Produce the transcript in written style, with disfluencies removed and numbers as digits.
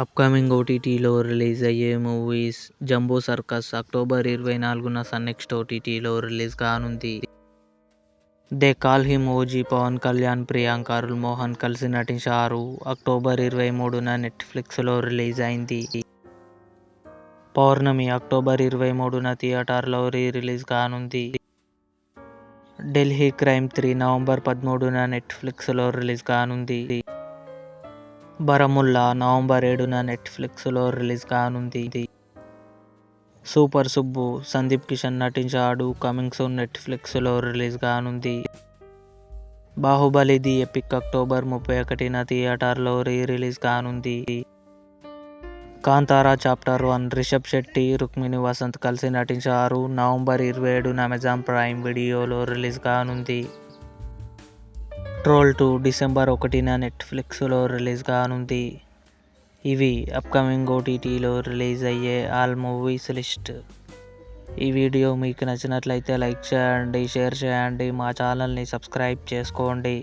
Upcoming ఓటీటీలో release అయ్యే movies. Jumbo Circus October 24న సన్నెక్స్ట్ ఓటీటీలో రిలీజ్ కానుంది. They call him OG Pawan Kalyan, Priyanka, Arul Mohan కలిసి నటించారు. అక్టోబర్ 23న నెట్ఫ్లిక్స్లో రిలీజ్ అయింది. పౌర్ణమి అక్టోబర్ 23న థియేటర్లో రిలీజ్ కానుంది. ఢిల్లీ క్రైమ్ 3 నవంబర్ 13న నెట్ఫ్లిక్స్లో రిలీజ్ కానుంది. బరముల్లా నవంబర్ 7న నెట్ఫ్లిక్స్లో రిలీజ్ కానుంది. సూపర్ సుబ్బు సందీప్ కిషన్ నటించాడు. కమింగ్ సూన్ నెట్ఫ్లిక్స్లో రిలీజ్ కానుంది. బాహుబలి ది ఎపిక్ అక్టోబర్ 31న థియేటర్లో రిలీజ్ కానుంది. కాంతారా చాప్టర్ 1 రిషబ్ శెట్టి, రుక్మిణి వసంత్ కలిసి నటించారు. నవంబర్ 27న అమెజాన్ ప్రైమ్ వీడియోలో రిలీజ్ కానుంది. ట్రోల్ 2 డిసెంబర్ 1న నెట్ఫ్లిక్స్లో రిలీజ్ కానుంది. ఇవి అప్కమింగ్ ఓటీటీలో రిలీజ్ అయ్యే ఆల్ మూవీస్ లిస్ట్. ఈ వీడియో మీకు నచ్చినట్లయితే లైక్ చేయండి, షేర్ చేయండి, మా ఛానల్ని సబ్స్క్రైబ్ చేసుకోండి.